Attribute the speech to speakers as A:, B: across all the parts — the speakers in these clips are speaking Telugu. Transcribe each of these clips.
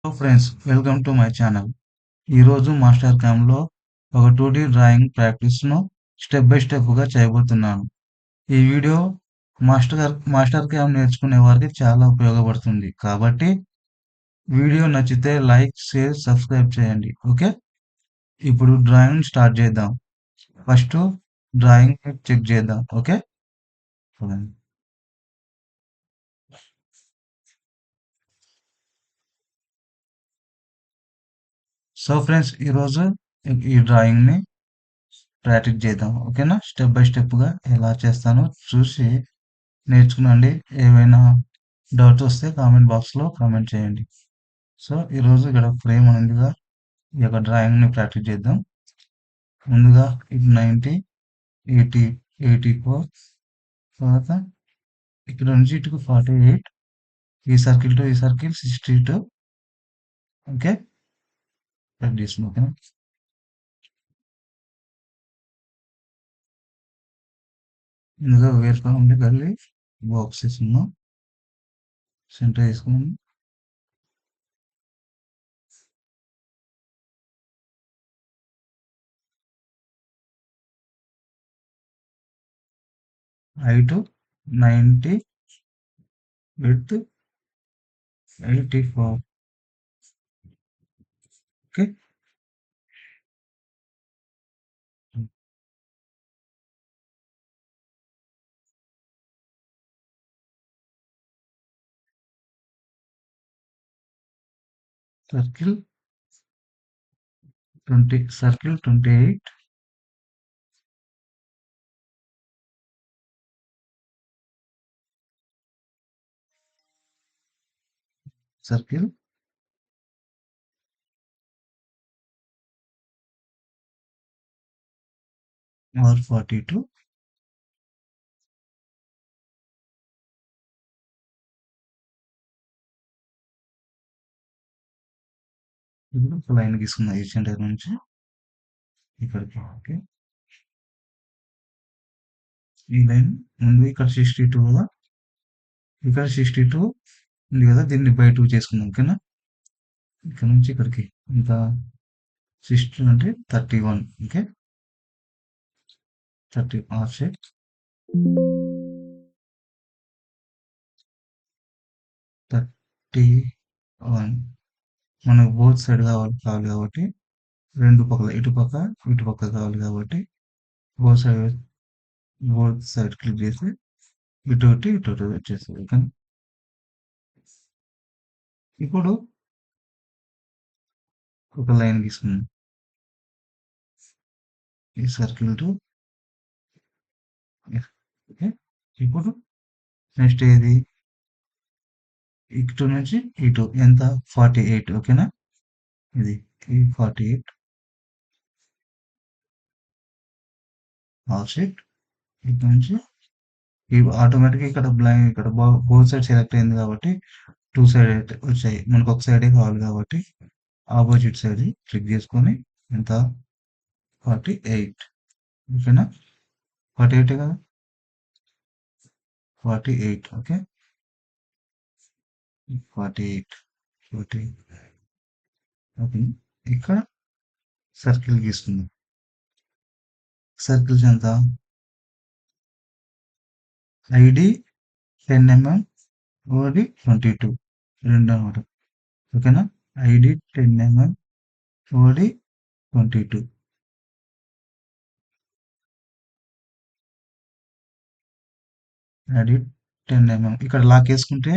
A: Hello friends, welcome to my channel. ఈరోజు మాస్టర్ క్యామ్లో ఒక 2D డ్రాయింగ్ ప్రాక్టీస్ను స్టెప్ బై స్టెప్గా చేయబోతున్నాను. ఈ వీడియో మాస్టర్ క్యామ్ నేర్చుకునే వారికి చాలా ఉపయోగపడుతుంది. కాబట్టి వీడియో నచ్చితే లైక్, షేర్, సబ్స్క్రైబ్ చేయండి. ఓకే, ఇప్పుడు డ్రాయింగ్ స్టార్ట్ చేద్దాం. ఫస్ట్ డ్రాయింగ్ చెక్ చేద్దాం. ఓకే, సో ఫ్రెండ్స్, ఈరోజు ఈ డ్రాయింగ్ని ప్రాక్టీస్ చేద్దాం. ఓకేనా, స్టెప్ బై స్టెప్గా ఎలా చేస్తానో చూసి నేర్చుకునండి. ఏవైనా డౌట్స్ వస్తే కామెంట్ బాక్స్లో కామెంట్ చేయండి. సో ఈరోజు ఇక్కడ ఫ్రేమ్ ఉందిగా, ఈ యొక్క డ్రాయింగ్ని ప్రాక్టీస్ చేద్దాం. ముందుగా ఇది 90, 80, 84, తర్వాత ఇక్కడ నుంచి ఇటుకు 48, ఈ సర్కిల్ టు ఈ సర్కిల్ 62. Okay, practice. ఓకేనా, ముందుగా వేరుగా ఉండి వెళ్ళి బాక్స్ వేసుకున్నాం, సెంటర్ వేసుకున్నాం. Height 90, width 84. Okay, circle 20, circle 28, circle 42. ఇప్పుడు ఒక లైన్ గీసుకున్నా ఈ సెంటర్ నుంచి ఇక్కడికి. ఓకే, ఈ లైన్ ముందు ఇక్కడ 62 కదా, ఇక్కడ 62 ఉంది కదా, దీన్ని బై 2 చేసుకుందాం. ఓకేనా, ఇక్కడ నుంచి ఇక్కడికి ఇంకా 60 అంటే 31. Okay, 30 offset 31. మనకు బోత్ సైడ్ కావాలి కాబట్టి రెండు పక్కల, ఇటు పక్క కావాలి కాబట్టి బోత్ సైడ్ క్లిక్ చేసి ఇటు వచ్చేస్తుంది. ఓకే, ఇప్పుడు ఒక లైన్ గీసుకున్నాం ఈ సర్కిల్ టు. ఓకే, ఇప్పుడు నెక్స్ట్ ఏది, ఇటు నుంచి ఇటు ఎంత, 48. ఓకేనా, ఇది 48 ఆఫ్సెట్. ఇటు నుంచి ఆటోమేటిక్గా ఇక్కడ బ్లైండ్, ఇక్కడ బోత్ సైడ్ సెలెక్ట్ అయింది కాబట్టి 2 సైడ్ అయితే వచ్చాయి. మనకు ఒక సైడే కావాలి కాబట్టి ఆపోజిట్ సైడ్ క్లిక్ చేసుకొని ఎంత, 48. ఓకేనా, 48 కదా, 48. ఓకే, 48, 40. ఓకే, ఇక్కడ సర్కిల్ గీసుకుందాం. సర్కిల్స్ ఎంత, ఐడి 10 mm, ఓడి 22, రెండు అన్నమాట. ఓకేనా, ఐడి 10 mm, ఓడి 22. ID 10 mm. ఇక్కడ లాక్ వేసుకుంటే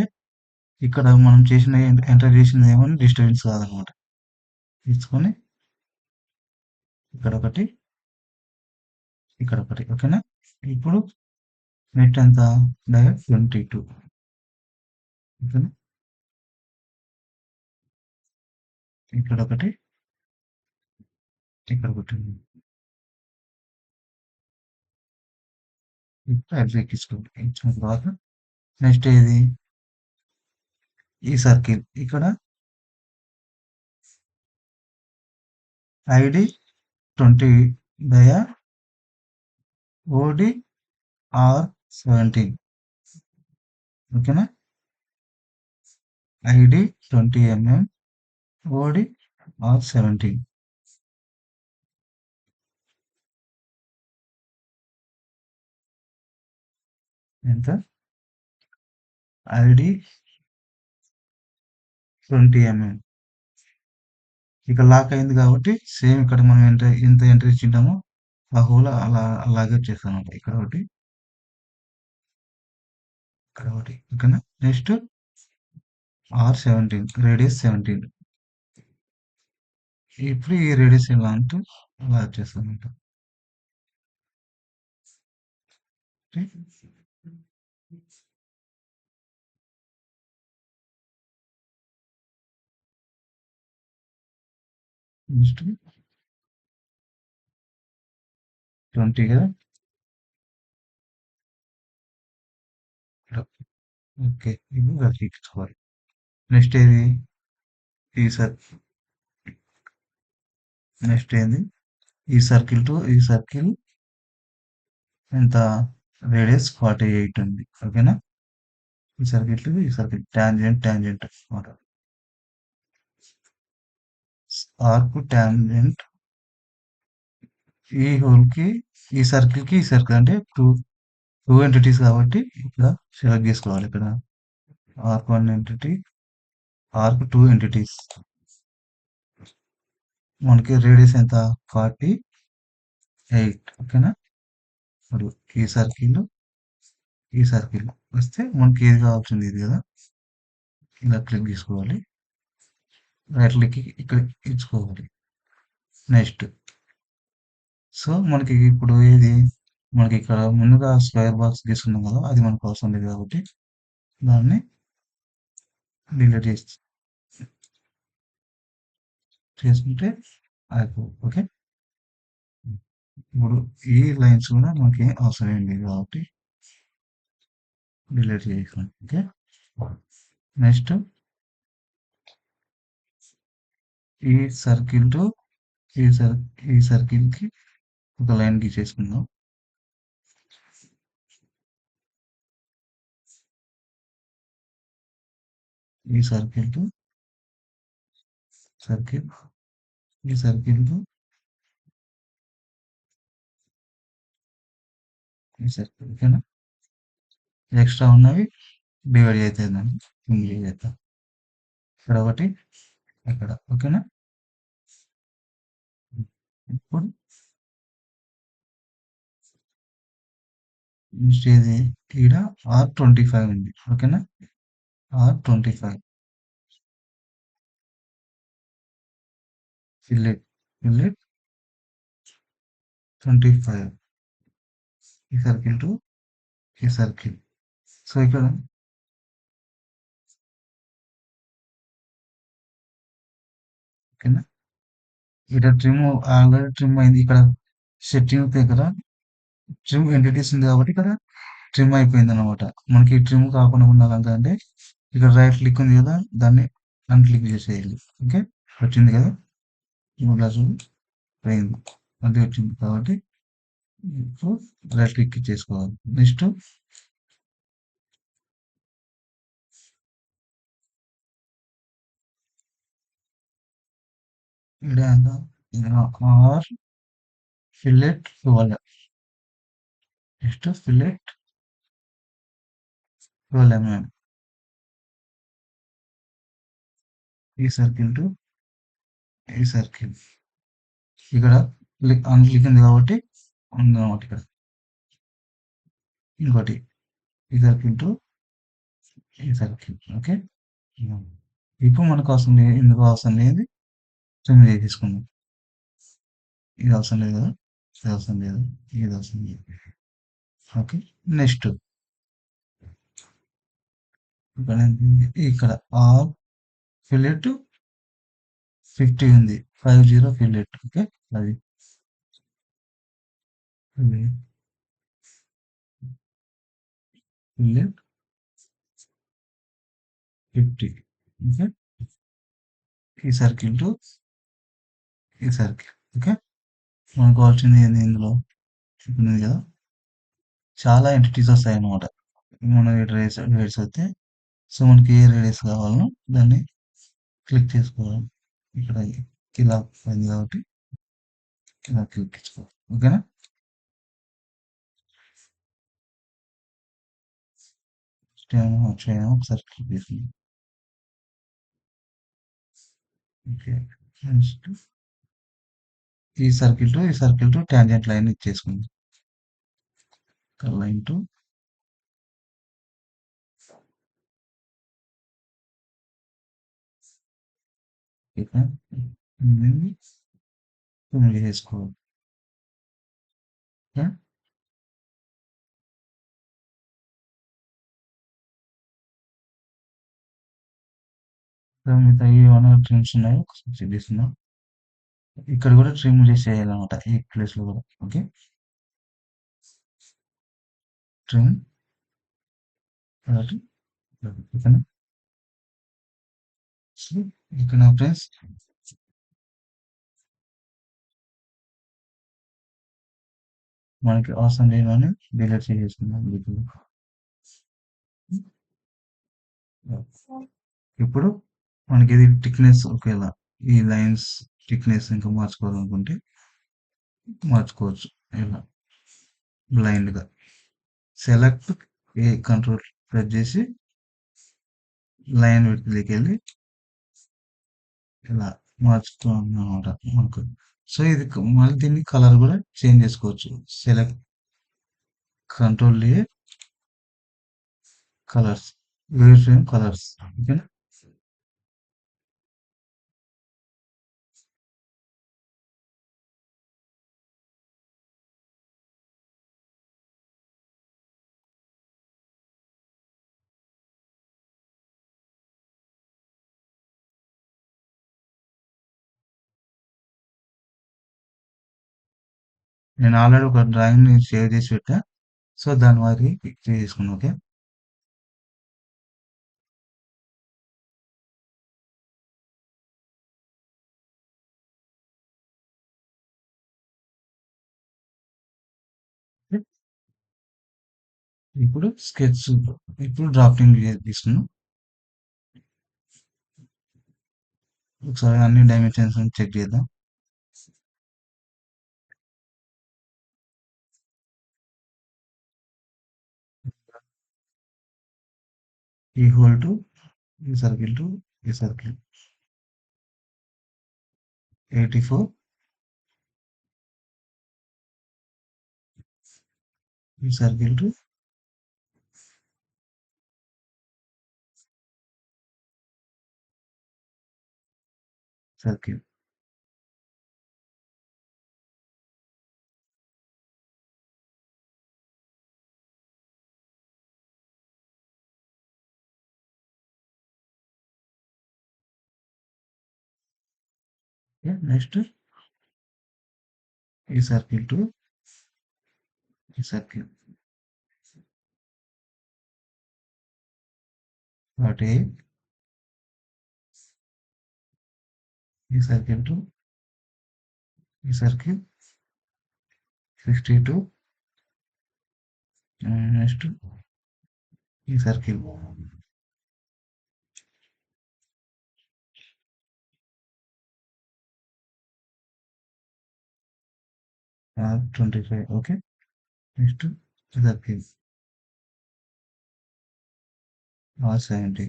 A: ఇక్కడ మనం చేసిన ఎంటర్ చేసింది ఏమని డిస్టర్బెన్స్ కాదనమాట. తీసుకొని ఇక్కడ ఒకటి, ఇక్కడ ఒకటి. ఓకేనా, ఇప్పుడు నెట్ ఎంత, డైరెక్ట్ 22. ఓకేనా, ఇక్కడ ఒకటి, ఇక్కడ ఒకటి. ఇప్పుడు ఎగ్జిట్ తీసుకోండి. ఇచ్చిన తర్వాత నెక్స్ట్ ఏది, ఈ సర్కిల్ ఇక్కడ ఐడి 20 దయ ఓడి ఆర్ 17. ఓకేనా, ఐడి 20 mm, ఓడి R17 ఎంత? ఐడి 20 ఇక్కడ లాక్ అయింది కాబట్టి సేమ్ ఇక్కడ మనం ఎంత ఎంటర్ ఇచ్చింటామో ఆ హోల్ అలాగే చేస్తాను. ఇక్కడ ఒకటి, ఇక్కడ ఒకటి, ఓకేనా? Next R17 radius 17. ఇప్పుడు ఈ రేడియస్ ఎలా అంటే అలా చేస్తాను. నెక్స్ట్ 20 కదా. ఓకే, ఇది రక్షించుకోవాలి. నెక్స్ట్ ఏది? ఈ సర్ నెక్స్ట్ ఏంది? ఈ సర్కిల్ టు ఈ సర్కిల్ ఎంత? రేడియస్ 48 ఉంది, ఓకేనా? ఈ సర్కిల్ టు ఈ సర్కిల్ టాంజెంట్ అన్నమాట. ఆర్క్ టాంజెంట్ ఈ హోల్ కి ఈ సర్కిల్ కి ఈ సర్కిల్ అంటే టూ ఎంటిటీస్ కాబట్టి ఇక్కడ సెలెక్ట్ చేసుకోవాలి. ఇక్కడ ఆర్క్ 1 ఎంటిటీ, ఆర్క్ 2 ఎంటిటీస్. మనకి రేడియస్ ఎంత? 48, ఓకేనా? ఇప్పుడు ఈ సర్కిల్ వస్తే మనకి ఏది కావాల్సింది ఇది కదా. ఇలా క్లిక్ చేసుకోవాలి, రైట్ క్లిక్ ఇక్కడ ఇచ్చుకోవాలి. నెక్స్ట్ సో మనకి ఇప్పుడు ఏది, మనకి ఇక్కడ ముందుగా స్క్వేర్ బాక్స్ గీసుకున్నాం కదా, అది మనకు అవసరం లేదు కాబట్టి దాన్ని డిలీట్ చేసుకుంటే అయిపో. ఓకే, ఇప్పుడు ఈ లైన్స్ కూడా మనకి అవసరం ఏం లేదు కాబట్టి డిలీట్ చేసాం. ఓకే, నెక్స్ట్ ఈ సర్కిల్ టు ఈ సర్ ఈ సర్కిల్ కి ఒక లైన్ గీసేసుకుందాం. ఈ సర్కిల్ టు సర్కిల్, ఈ సర్కిల్ టు ఈ సర్కిల్, ఓకేనా? ఎక్స్ట్రా ఉన్నవి డివైడ్ అవుతుందండి, ఇంగ్లీష్ చేద్దాం. ఇక్కడ ఒకటి, ఇక్కడ, ఓకేనా? ఇప్పుడు నెక్స్ట్ ఏది? ఈడ R25 ఉంది, ఓకేనా? R25 ఫిల్లెట్ 25 ఈ సర్కిల్ టు ఈ సర్కిల్. సో ఇక్కడ ఓకేనా, ఇక్కడ ట్రిమ్ ఆల్రెడీ ట్రిమ్ అయింది. ఇక్కడ సెట్టింగ్ దగ్గర ట్రిమ్ ఎంటిటీస్ ఉంది కాబట్టి ఇక్కడ ట్రిమ్ అయిపోయింది అనమాట. మనకి ట్రిమ్ కాకుండా ఉండాలంటే ఇక్కడ రైట్ క్లిక్ ఉంది కదా, దాన్ని అన్క్లిక్ చేసేయాలి. ఓకే, వచ్చింది కదా, ఇలా చూడు పోయింది, అది వచ్చింది కాబట్టి ఇప్పుడు రైట్ క్లిక్ చేసుకోవాలి. Next R fillet 12, next fillet 12 ఈ సర్కిల్ టు ఈ సర్కిల్. ఇక్కడ అన్క్లిక్ ఉంది కాబట్టి ఉందన్నమాట. ఇక్కడ ఇంకోటి ఈ సర్కిల్ టు ఈ సర్కిల్. ఓకే, ఇప్పుడు మనకు అవసరం లేదు, ఎందుకు అవసరం లేదు, తొమ్మిది తీసుకుందాం. ఇది అవసరం లేదు కదా, ఇది అవసరం లేదు, ఇది అవసరం లేదు. ఓకే, నెక్స్ట్ ఇక్కడ ఆర్ ఫిల్లెట్ 50 ఉంది, 50 ఫిల్లెట్. ఓకే, అది ఫిల్లెట్ 50. ఓకే, ఈ సర్కిల్ టు ఈ సర్కిల్. ఓకే, మనకు కావాల్సింది ఏంది ఇందులో చెప్పింది కదా, చాలా ఎంటిటీస్ వస్తాయి అన్నమాట. మనం రేడియస్ అయితే సో మనకి ఏ రేడియస్ కావాలనో దాన్ని క్లిక్ చేసుకోవాలి. ఇక్కడ ఇలా పోయింది కాబట్టి ఇలా క్లిక్ ఇచ్చుకో. ఓకేనా? చేయమో ఒకసారి క్లిక్ చేసింది. ఓకే. నెక్స్ట్ ఈ సర్కిల్ టు టాంజెంట్ లైన్ ఇచ్చేసుకుంది. లైన్ టు ఇక్కడ దీన్ని రిమూవ్ చేసుకోవాలి. ఓకే. మిగతా ఏమైనా ట్రిమ్స్ ఉన్నాయో ఒకసారి చెక్ చేస్తున్నాం. ఇక్కడ కూడా ట్రిమ్ చేసేయాలన్నమాట ఈ ప్లేస్ లో కూడా. ఓకే. ట్రిమ్ కాబట్టి ఓకేనా? సో ఇక్కడ ఫ్రెండ్స్ మనకి అవసరం లేనివన్నీ డిలీట్ చేసేసుకుందాం వీటిని. ఇప్పుడు మనకి ఇది థిక్నెస్ ఒకేలా ఈ లైన్స్ థిక్నెస్ ఇంకా మార్చుకోవాలనుకుంటే మార్చుకోవచ్చు ఇలా బ్లైండ్ గా. సెలెక్ట్ ఏ కంట్రోల్ ప్రెస్ చేసి లైన్ విడ్త్లోకి వెళ్ళి ఇలా మార్చుకోవాలి అన్నమాట మనకు. సో ఇది మళ్ళీ దీన్ని కలర్ కూడా చేంజ్ చేసుకోవచ్చు. Select control A colours wave frame colours. ఓకేనా? నేను ఆల్రెడీ ఒక డ్రాయింగ్ ని షేర్ చేసి పెట్టా. సో దాని వారి పిక్ చేసుకున్నాను. ఓకే. ఇప్పుడు స్కెచ్ ఇప్పుడు డ్రాఫ్టింగ్ తీసుకున్నాం. ఒకసారి అన్ని డైమెన్షన్స్ చెక్ చేద్దాం. ఈ హోల్ టు ఈ సర్కిల్ టు ఈ సర్కిల్ 84 ఈ సర్కిల్ టు సర్కిల్. నెక్స్ట్ ఈ సర్కిల్ టు ఈ సర్కిల్ 48 ఈ సర్కిల్ టు ఈ సర్కిల్ 62 నెక్స్ట్ ఈ సర్కిల్ 25. ఓకే. నెక్స్ట్ ఈ సర్కిల్ 70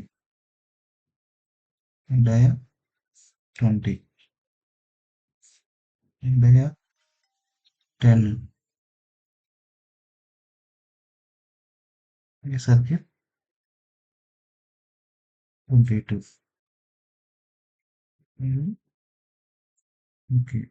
A: డయా 20 డయా 10 ఈ సర్కిల్ 22. ఓకే.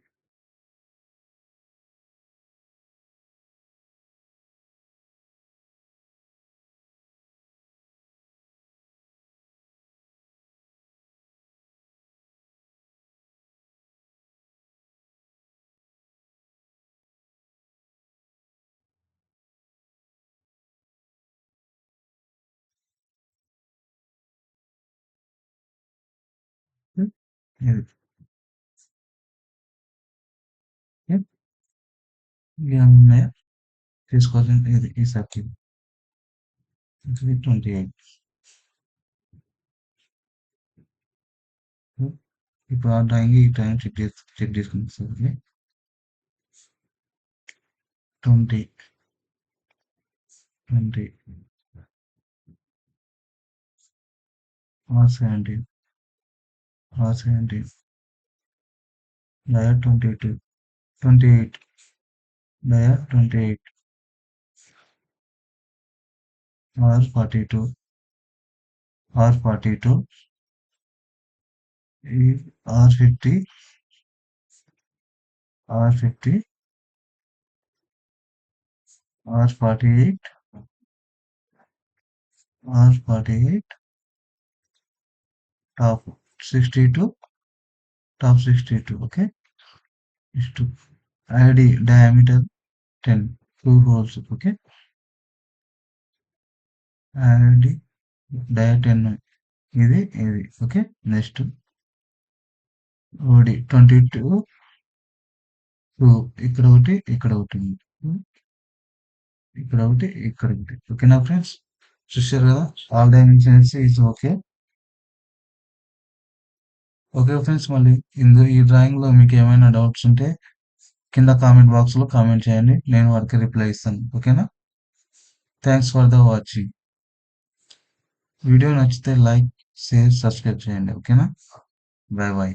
A: ఇది ఇవన్నీ తీసుకోవాల్సింది ఇది ఈ సర్కిల్ 28. ఇప్పుడు ఆ డ్రాయింగ్ ఈ డ్రాయింగ్ చెక్ చేసుకుంటాం sir. Okay. 20, 20, R17, R17, dia 22, 28, dia 28, R42, R42, R50, R50, R48, R48, top 62, top 62. Okay. Is to ID diameter 10, 2 holes. Okay. ID dia 10. ఇది ఓకే. నెక్స్ట్ ఓడి 22, 2 ఇక్కడ ఒకటి, ఇక్కడ ఒకటి ఉంది. ఇక్కడ ఒకటి, ఇక్కడ ఒకటి. ఓకేనా ఫ్రెండ్స్? చూసారు కదా, all dimensions is okay. Okay friends, మళ్ళీ ఈ డ్రాయింగ్ లో మీకు ఏమైనా డౌట్స్ ఉంటే కింద కామెంట్ బాక్స్ లో కామెంట్ చేయండి, నేను వారికి రిప్లై ఇస్తాను. ఓకేనా? Thanks for the watching. Video నచ్చితే లైక్, షేర్, సబ్స్క్రైబ్ చేయండి. ఓకేనా? Bye bye.